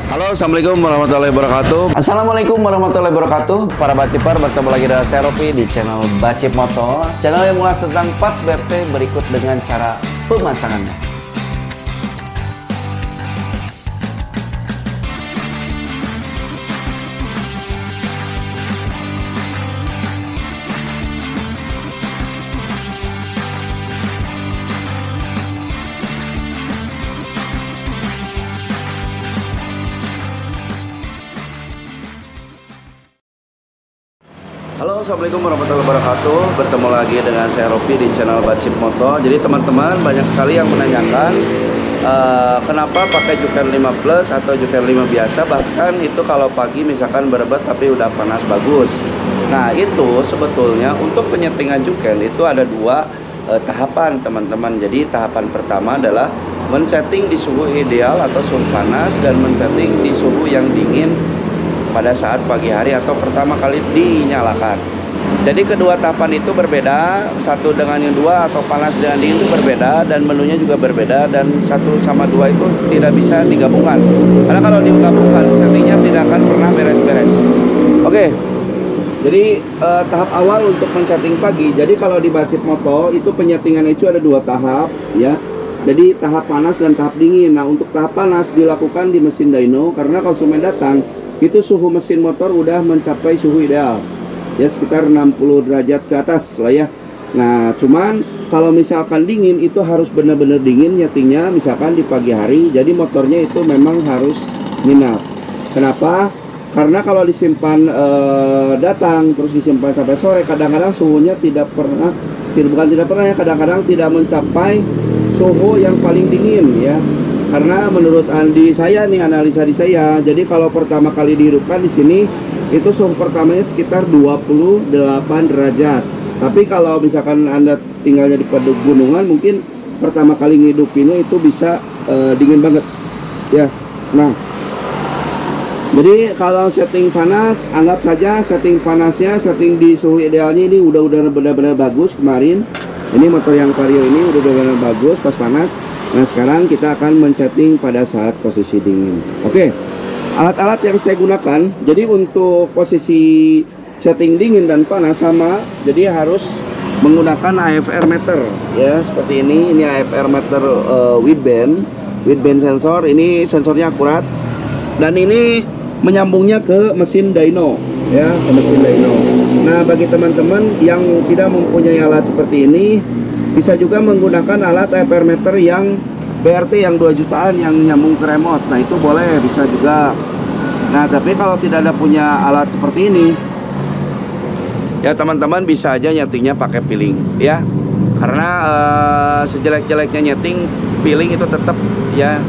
Halo, assalamualaikum warahmatullahi wabarakatuh. Assalamualaikum warahmatullahi wabarakatuh. Para baciper, bertemu lagi dengan saya Ropi di channel Bacip Moto, channel yang mengulas tentang 4 BRT berikut dengan cara pemasangannya. Halo, assalamualaikum warahmatullahi wabarakatuh. Bertemu lagi dengan saya Ropi di channel Bacip Moto. Jadi teman-teman, banyak sekali yang menanyakan kenapa pakai Juken 5 Plus atau Juken 5 biasa. Bahkan itu kalau pagi misalkan berebet tapi udah panas bagus. Nah, itu sebetulnya untuk penyetingan Juken itu ada dua tahapan teman-teman. Jadi tahapan pertama adalah men-setting di suhu ideal atau suhu panas, dan men-setting di suhu yang dingin pada saat pagi hari atau pertama kali dinyalakan. Jadi kedua tahapan itu berbeda, satu dengan yang dua atau panas dengan dingin itu berbeda, dan menunya juga berbeda, dan satu sama dua itu tidak bisa digabungkan. Karena kalau digabungkan settingnya tidak akan pernah beres-beres. Oke. Jadi tahap awal untuk men-setting pagi. Jadi kalau di Bacip Moto itu penyetingan itu ada dua tahap ya. Jadi tahap panas dan tahap dingin. Nah, untuk tahap panas dilakukan di mesin dyno karena konsumen datang itu suhu mesin motor udah mencapai suhu ideal ya, sekitar 60 derajat ke atas lah ya. Nah, cuman kalau misalkan dingin itu harus benar-benar dingin nyetingnya, misalkan di pagi hari, jadi motornya itu memang harus nginap. Kenapa? Karena kalau disimpan datang terus disimpan sampai sore, kadang-kadang suhunya kadang-kadang tidak mencapai suhu yang paling dingin ya. Karena menurut saya nih, analisa di saya, jadi kalau pertama kali dihidupkan di sini itu suhu pertamanya sekitar 28 derajat. Tapi kalau misalkan Anda tinggalnya di pegunungan, mungkin pertama kali ngidupinnya itu bisa dingin banget ya. Nah, jadi kalau setting panas, anggap saja setting panasnya, setting di suhu idealnya ini udah benar-benar bagus kemarin. Ini motor yang Vario ini udah benar-benar bagus pas panas. Nah, sekarang kita akan men-setting pada saat posisi dingin. Oke, alat-alat yang saya gunakan, jadi untuk posisi setting dingin dan panas sama, jadi harus menggunakan AFR meter ya, seperti ini. Ini AFR meter wideband sensor. Ini sensornya akurat, dan ini menyambungnya ke mesin dyno ya, ke mesin dyno. Nah, bagi teman-teman yang tidak mempunyai alat seperti ini, bisa juga menggunakan alat AFR meter yang BRT yang 2 jutaan yang nyambung ke remote. Nah, itu boleh, bisa juga. Nah, tapi kalau tidak ada punya alat seperti ini ya, teman-teman bisa aja nyetingnya pakai piling ya. Karena sejelek-jeleknya nyeting, piling itu tetap ya,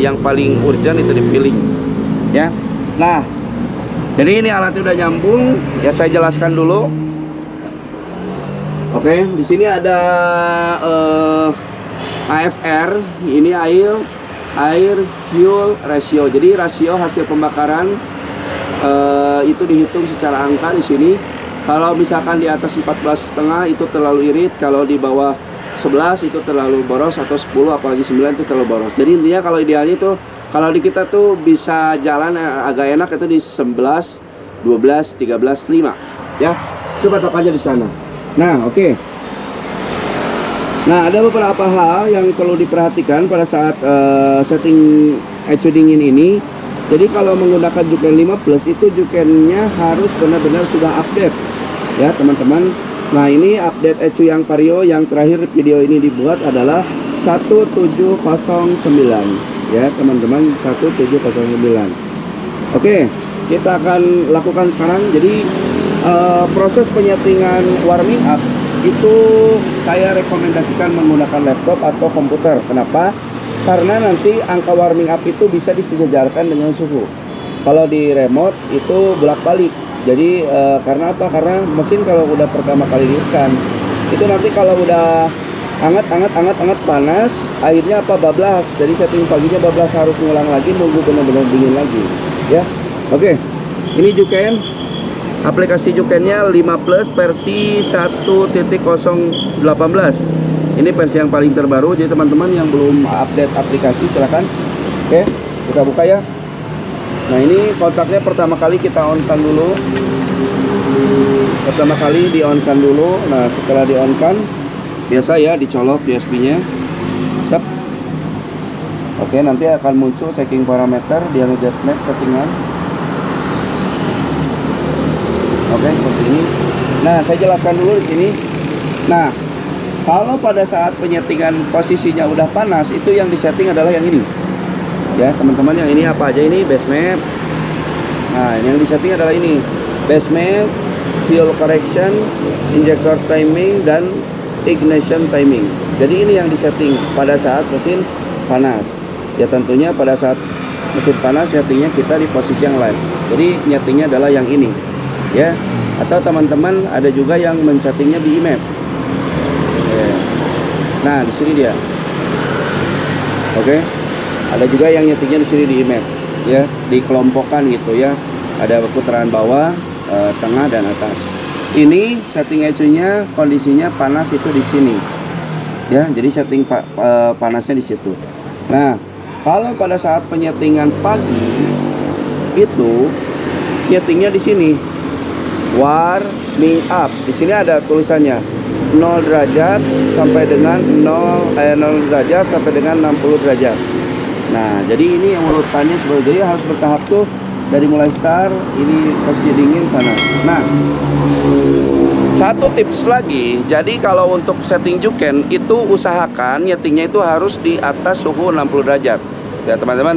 yang paling urgent itu di piling ya. Nah, jadi ini alatnya udah nyambung ya, saya jelaskan dulu. Oke, di sini ada AFR, ini air fuel ratio. Jadi rasio hasil pembakaran itu dihitung secara angka di sini. Kalau misalkan di atas 14,5 itu terlalu irit, kalau di bawah 11 itu terlalu boros, atau 10 apalagi 9 itu terlalu boros. Jadi intinya kalau idealnya itu, kalau di kita tuh bisa jalan agak enak itu di 11, 12, 13, 5 ya. Itu patokannya di sana. Nah, oke. Nah, ada beberapa hal yang perlu diperhatikan pada saat setting ECU dingin ini. Jadi kalau menggunakan Juken 5 Plus itu Jukennya harus benar-benar sudah update ya, teman-teman. Nah, ini update ECU yang Vario yang terakhir video ini dibuat adalah 1709 ya, teman-teman, 1709. Oke, kita akan lakukan sekarang. Jadi proses penyetingan warming up itu saya rekomendasikan menggunakan laptop atau komputer. Kenapa? Karena nanti angka warming up itu bisa disejajarkan dengan suhu. Kalau di remote itu bolak-balik. Jadi karena apa? Karena mesin kalau udah pertama kali dihidupkan itu nanti kalau udah hangat panas, airnya apa, bablas. Jadi setting paginya bablas, harus ngulang lagi, nunggu benar-benar dingin lagi ya. Oke, ini Juken. Aplikasi Jukennya 5 Plus versi 1.018. Ini versi yang paling terbaru. Jadi teman-teman yang belum update aplikasi silahkan. Oke, kita buka ya. Nah ini kontaknya pertama kali kita on-kan dulu. Pertama kali di-on-kan dulu. Nah setelah di-on-kan, biasa ya dicolok USB-nya. Sep. Oke, nanti akan muncul checking parameter, dia nge-get map settingan. Oke, seperti ini. Nah, saya jelaskan dulu di sini. Nah, kalau pada saat penyetingan posisinya udah panas, itu yang disetting adalah yang ini. Ya, teman-teman, yang ini apa aja ini? Base map. Nah, yang disetting adalah ini. Base map, fuel correction, injector timing, dan ignition timing. Jadi ini yang disetting pada saat mesin panas. Ya tentunya pada saat mesin panas settingnya kita di posisi yang live. Jadi nyetingnya adalah yang ini. Ya. Atau teman-teman ada juga yang men-settingnya di map. Ya. Nah, di sini dia. Oke. Ada juga yang nyetingnya di sini di map. Ya, dikelompokkan gitu ya. Ada putaran bawah, tengah, dan atas. Ini setting ECU-nya kondisinya panas itu di sini. Ya, jadi setting panasnya di situ. Nah, kalau pada saat penyetingan pagi itu nyetingnya di sini. Warming up. Di sini ada tulisannya 0 derajat sampai dengan 0 derajat sampai dengan 60 derajat. Nah, jadi ini yang urutannya sebenarnya harus bertahap tuh. Dari mulai start, ini posisi dingin, panas. Nah, satu tips lagi. Jadi kalau untuk setting juken itu usahakan nyetingnya itu harus di atas suhu 60 derajat. Ya teman-teman.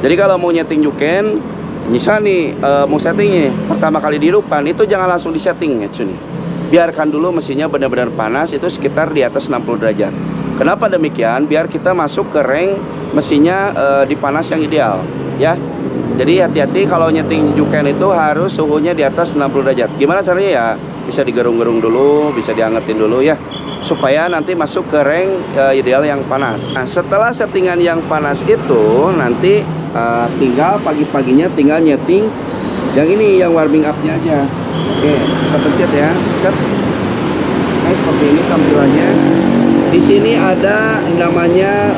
Jadi kalau mau nyeting juken, misal nih mau settingnya pertama kali dihidupkan, itu jangan langsung disetting ya sini. Biarkan dulu mesinnya benar-benar panas, itu sekitar di atas 60 derajat. Kenapa demikian? Biar kita masuk ke rank mesinnya di panas yang ideal, ya. Jadi hati-hati kalau nyeting juken itu harus suhunya di atas 60 derajat. Gimana caranya ya? Bisa digerung-gerung dulu, bisa diangetin dulu ya, supaya nanti masuk ke rank ideal yang panas. Nah, setelah settingan yang panas itu nanti tinggal pagi-paginya tinggal nyeting yang ini, yang warming up-nya aja. Oke, kita pencet ya. Set. Nah, seperti ini tampilannya. Di sini ada namanya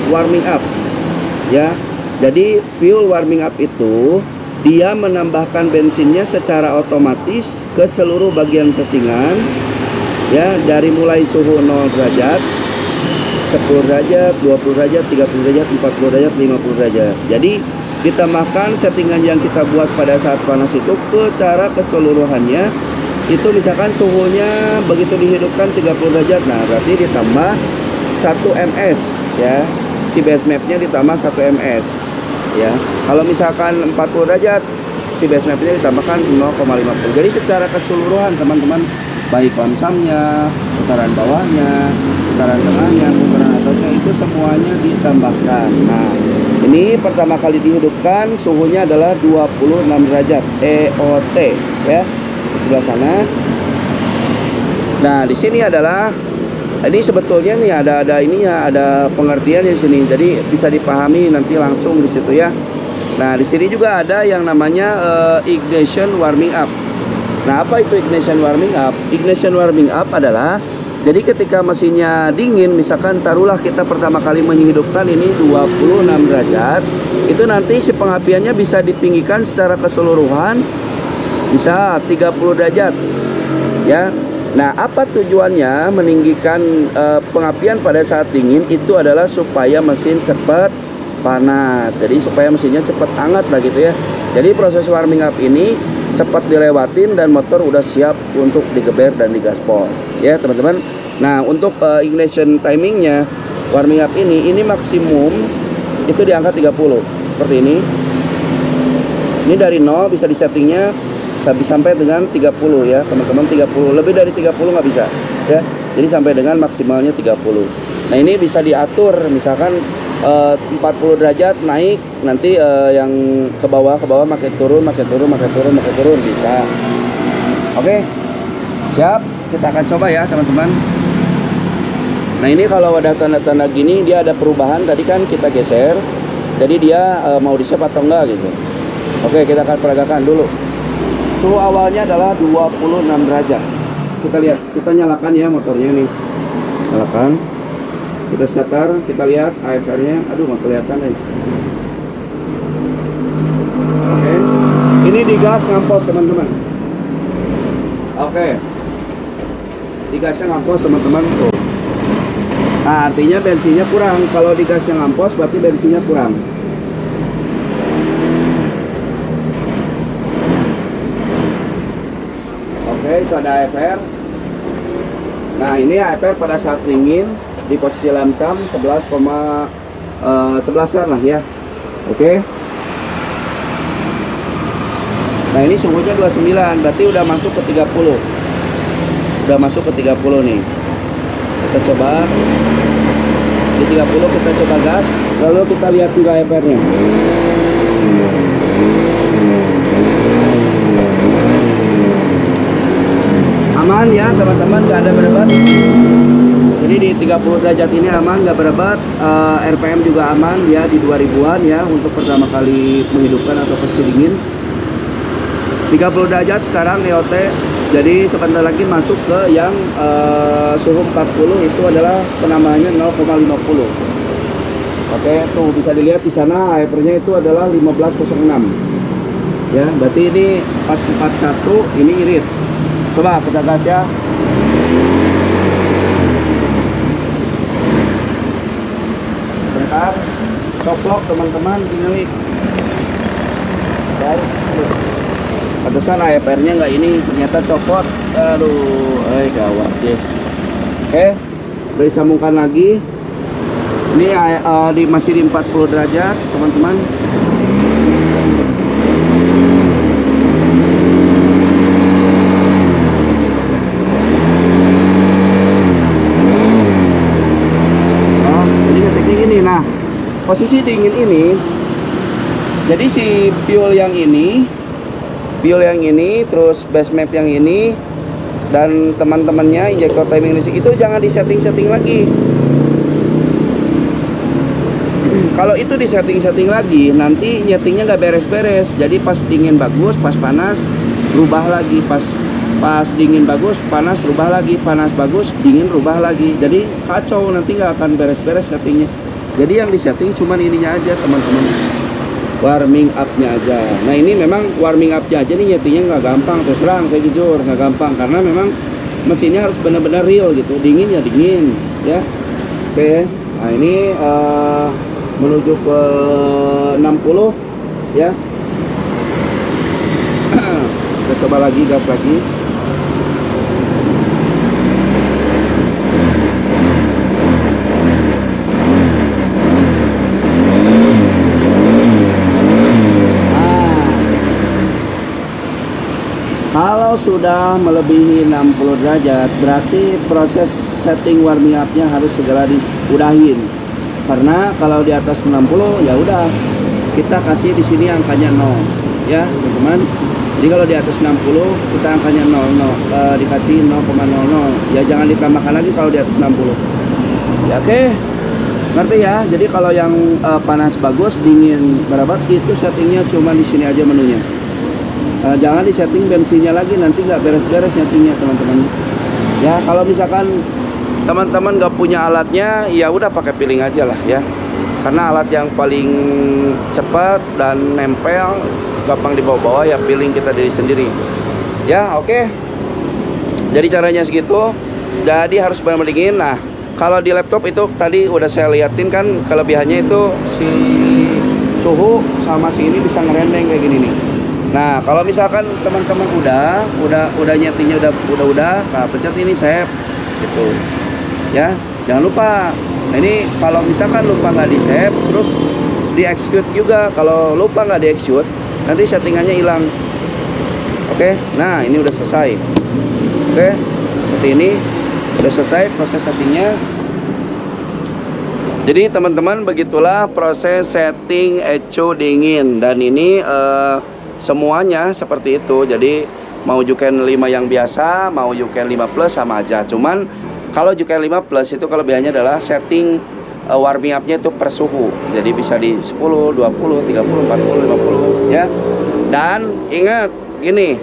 warming up. Ya. Jadi fuel warming up itu dia menambahkan bensinnya secara otomatis ke seluruh bagian settingan. Ya, dari mulai suhu 0 derajat, 10 derajat, 20 derajat, 30 derajat, 40 derajat, 50 derajat. Jadi ditambahkan settingan yang kita buat pada saat panas itu secara keseluruhannya. Itu misalkan suhunya begitu dihidupkan 30 derajat. Nah, berarti ditambah 1 ms ya. Si base mapnya ditambah 1 ms. Ya, kalau misalkan 40 derajat, si base mapnya ditambahkan 0,50. Jadi secara keseluruhan teman-teman, baik lamsamnya, putaran bawahnya, putaran tengahnya, putaran atasnya, itu semuanya ditambahkan. Nah, ini pertama kali dihidupkan suhunya adalah 26 derajat EOT ya, di sebelah sana. Nah, di sini adalah ini sebetulnya nih ada ininya, ada pengertian di sini. Jadi bisa dipahami nanti langsung di situ ya. Nah, di sini juga ada yang namanya ignition warming up. Nah, apa itu ignition warming up? Ignition warming up adalah jadi ketika mesinnya dingin, misalkan taruhlah kita pertama kali menghidupkan ini 26 derajat, itu nanti si pengapiannya bisa ditinggikan secara keseluruhan bisa 30 derajat. Ya. Nah, apa tujuannya meninggikan pengapian pada saat dingin? Itu adalah supaya mesin cepat panas. Jadi supaya mesinnya cepat hangat lah gitu ya. Jadi proses warming up ini cepat dilewatin dan motor udah siap untuk digeber dan digaspol. Ya teman-teman. Nah, untuk ignition timingnya warming up ini maksimum itu di angka 30 seperti ini. Ini dari 0 bisa disettingnya sampai dengan 30 ya teman-teman. 30 lebih dari 30 nggak bisa ya. Jadi sampai dengan maksimalnya 30. Nah, ini bisa diatur misalkan 40 derajat naik, nanti yang ke bawah makin turun bisa. Oke, siap, kita akan coba ya teman-teman. Nah, ini kalau ada tanda-tanda gini dia ada perubahan. Tadi kan kita geser, jadi dia mau di-save atau enggak gitu. Oke, kita akan peragakan dulu. Suhu awalnya adalah 26 derajat. Kita lihat, kita nyalakan ya motornya nih. Nyalakan. Kita starter, kita lihat AFR-nya. Aduh, nggak kelihatan nih. Ini digas ngampos teman-teman. Oke. Digasnya ngampos teman-teman tuh. Nah, artinya bensinnya kurang. Kalau digasnya ngampos berarti bensinnya kurang. Oke, itu ada AFR. Nah, ini AFR pada saat dingin di posisi lamsam 11,11an lah ya. Oke. Nah, ini suhunya 29, berarti udah masuk ke 30. Udah masuk ke 30 nih. Kita coba di 30, kita coba gas, lalu kita lihat juga AFR-nya. Aman ya teman-teman, nggak ada berebat. Jadi di 30 derajat ini aman, nggak berebat. RPM juga aman ya, di 2000-an ya untuk pertama kali menghidupkan atau posisi dingin. 30 derajat sekarang EOT. Jadi sebentar lagi masuk ke yang suhu 40, itu adalah penambahannya 0,50. Oke, tuh bisa dilihat di sana AFR-nya itu adalah 1506. Ya, berarti ini pas 41 ini irit. Coba kita gas ya. Bentar, coplok teman-teman, tinggalin. Pantesan AFR-nya nggak ini, ternyata copot. Aduh, gawat deh. Oke, udah disambungkan lagi. Ini masih di 40 derajat, teman-teman. Oh, jadi ngeceknya gini. Nah, posisi dingin ini, jadi si fuel yang ini, terus base map yang ini, dan teman-temannya injektor timing listrik itu jangan disetting-setting lagi. Kalau itu disetting-setting lagi, nanti nyetingnya nggak beres-beres. Jadi pas dingin bagus, pas panas rubah lagi, pas dingin bagus, panas rubah lagi, panas bagus, dingin rubah lagi. Jadi kacau, nanti nggak akan beres-beres settingnya. Jadi yang disetting cuman ininya aja teman-teman, warming up-nya aja. Nah, ini memang warming up-nya aja nih, nyetingnya nggak gampang, terus terang saya jujur nggak gampang, karena memang mesinnya harus benar-benar real gitu, dingin ya dingin ya. Oke, nah ini menuju ke 60 ya. Kita coba lagi, gas lagi. Kalau sudah melebihi 60 derajat, berarti proses setting warming up-nya harus segera diudahin. Karena kalau di atas 60 ya udah, kita kasih di sini angkanya 0 ya, teman-teman. Jadi kalau di atas 60 kita angkanya 0, dikasih 0,00. Ya jangan ditambahkan lagi kalau di atas 60. Ya oke. Ngerti ya? Jadi kalau yang panas bagus, dingin berabat, itu settingnya cuma di sini aja menunya. Jangan disetting bensinnya lagi, nanti nggak beres-beres settingnya teman-teman. Ya kalau misalkan teman-teman nggak punya alatnya, ya udah pakai piling aja lah ya. Karena alat yang paling cepat dan nempel, gampang dibawa-bawa ya piling kita diri sendiri. Ya oke. Jadi caranya segitu. Jadi harus benar-benar dingin. Nah kalau di laptop itu tadi udah saya liatin kan, kelebihannya itu si suhu sama si ini bisa ngerendeng kayak gini nih. Nah, kalau misalkan teman-teman udah nyetingnya udah, nah pencet ini save gitu. Ya, jangan lupa. Nah, ini kalau misalkan lupa nggak di save, terus di execute juga. Kalau lupa nggak di execute, nanti settingannya hilang. Oke, nah ini udah selesai. Oke, seperti ini udah selesai proses settingnya. Jadi teman-teman, begitulah proses setting eco dingin, dan ini semuanya seperti itu. Jadi mau Juken 5 yang biasa, mau Juken 5 Plus sama aja. Cuman kalau Juken 5 Plus itu kelebihannya adalah setting warming up-nya itu per suhu. Jadi bisa di 10, 20, 30, 40, 50 ya. Dan ingat gini,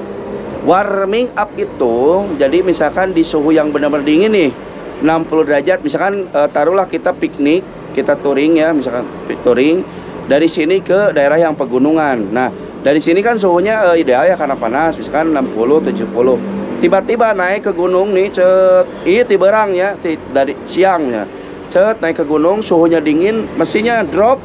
warming up itu jadi misalkan di suhu yang benar-benar dingin nih, 60 derajat, misalkan taruhlah kita piknik, kita touring ya, misalkan touring dari sini ke daerah yang pegunungan. Nah, Dari sini kan suhunya ideal ya karena panas, misalkan 60, 70. Tiba-tiba naik ke gunung nih, iya tiberang ya, dari siang ya. Naik ke gunung, suhunya dingin, mesinnya drop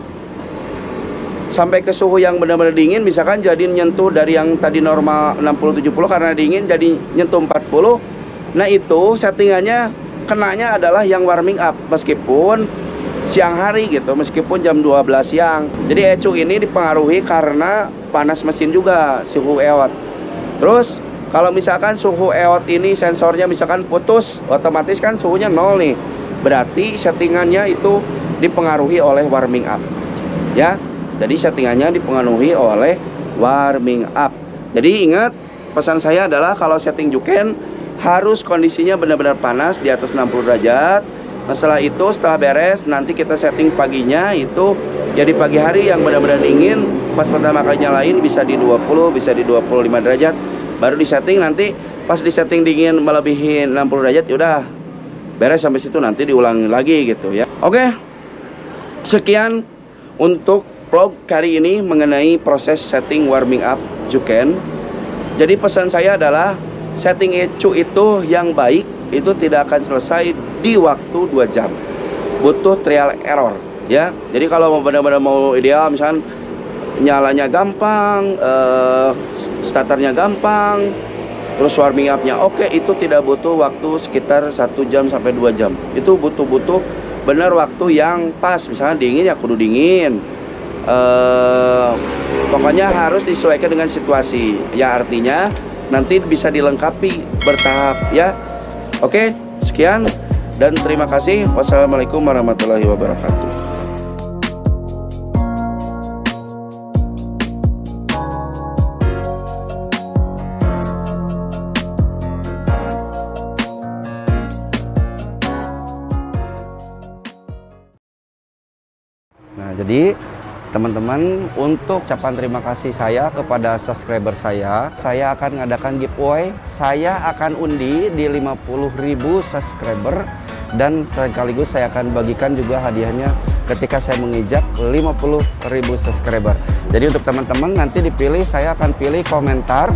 sampai ke suhu yang benar-benar dingin, misalkan jadi nyentuh dari yang tadi normal 60-70 karena dingin jadi nyentuh 40. Nah itu settingannya kenanya adalah yang warming up meskipun siang hari gitu, meskipun jam 12 siang. Jadi ECU ini dipengaruhi karena panas mesin juga, suhu EOT. Terus kalau misalkan suhu EOT ini sensornya misalkan putus, otomatis kan suhunya 0 nih. Berarti settingannya itu dipengaruhi oleh warming up. Ya. Jadi settingannya dipengaruhi oleh warming up. Jadi ingat, pesan saya adalah kalau setting Juken harus kondisinya benar-benar panas di atas 60 derajat. Nah setelah itu, setelah beres, nanti kita setting paginya itu jadi pagi hari yang benar-benar dingin. Pas pertama kali nyalain bisa di 20, bisa di 25 derajat. Baru disetting, nanti pas disetting dingin melebihi 60 derajat, yaudah beres sampai situ, nanti diulangi lagi gitu ya. Oke, sekian untuk vlog kali ini mengenai proses setting warming up Juken. Jadi pesan saya adalah setting ECU itu yang baik itu tidak akan selesai di waktu 2 jam. Butuh trial error ya. Jadi kalau benar-benar mau ideal, misalkan nyalanya gampang, starternya gampang, terus warming up-nya oke, itu tidak butuh waktu sekitar 1 jam sampai 2 jam. Itu butuh benar waktu yang pas. Misalnya dingin ya kudu dingin. Pokoknya harus disesuaikan dengan situasi. Ya artinya nanti bisa dilengkapi bertahap ya. Oke, sekian dan terima kasih. Wassalamualaikum warahmatullahi wabarakatuh. Nah, jadi teman-teman, untuk ucapan terima kasih saya kepada subscriber saya akan mengadakan giveaway. Saya akan undi di 50.000 subscriber dan sekaligus saya akan bagikan juga hadiahnya ketika saya menginjak 50.000 subscriber. Jadi untuk teman-teman nanti dipilih, saya akan pilih komentar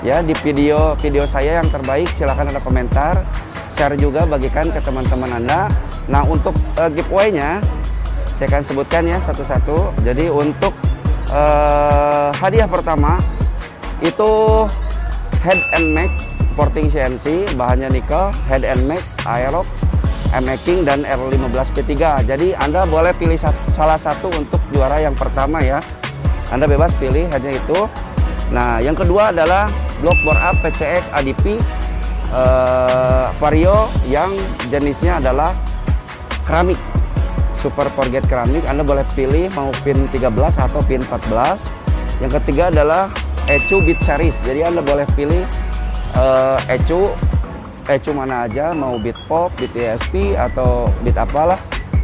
ya di video saya yang terbaik. Silahkan ada komentar, share juga, bagikan ke teman-teman Anda. Nah untuk giveaway-nya saya akan sebutkan ya satu-satu. Jadi untuk hadiah pertama itu head and neck porting CNC, bahannya nikel, head and neck, aerob, making dan R15 P3. Jadi Anda boleh pilih salah satu untuk juara yang pertama ya. Anda bebas pilih hanya itu. Nah yang kedua adalah block bore up PCX ADP Vario yang jenisnya adalah keramik, Super Forget keramik. Anda boleh pilih mau pin 13 atau pin 14. Yang ketiga adalah ECU Beat Series. Jadi Anda boleh pilih ECU mana aja, mau Beat Pop, Beat ESP atau Beat apalah.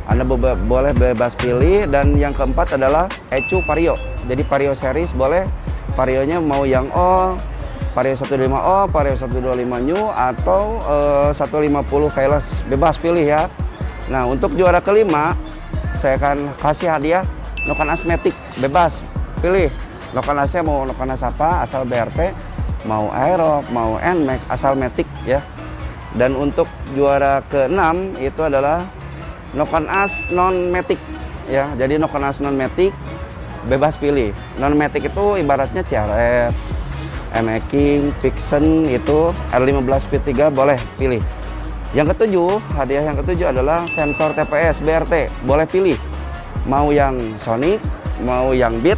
Anda boleh bebas pilih. Dan yang keempat adalah ECU Vario. Jadi Vario series boleh, Varionya mau yang O, Vario 125O, Vario 125 New atau 150 keyless, bebas pilih ya. Nah untuk juara kelima saya akan kasih hadiah noken asmetik, bebas pilih noken asnya mau noken as apa, asal BRT, mau aerob, mau nmax, asal matic ya. Dan untuk juara ke-6 itu adalah noken as non matic ya. Jadi noken as non matic bebas pilih. Non matic itu ibaratnya CRF, making, Vixen, itu R15 P3 boleh pilih. Yang ketujuh, hadiah yang ketujuh adalah sensor TPS BRT. Boleh pilih, mau yang Sonic, mau yang Beat,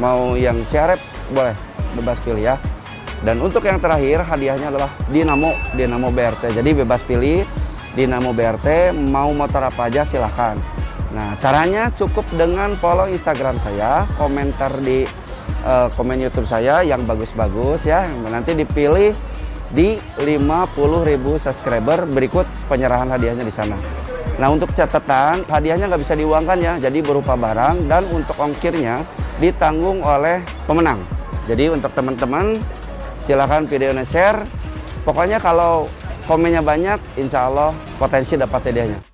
mau yang CRF, boleh bebas pilih ya. Dan untuk yang terakhir, hadiahnya adalah Dinamo BRT. Jadi bebas pilih Dinamo BRT, mau motor apa aja silahkan. Nah caranya cukup dengan follow Instagram saya, komentar di komen YouTube saya yang bagus-bagus ya. Nanti dipilih di 50.000 subscriber, berikut penyerahan hadiahnya di sana. Nah untuk catatan, hadiahnya nggak bisa diuangkan ya, jadi berupa barang dan untuk ongkirnya ditanggung oleh pemenang. Jadi untuk teman-teman silahkan videonya share. Pokoknya kalau komennya banyak, insya Allah potensi dapat hadiahnya.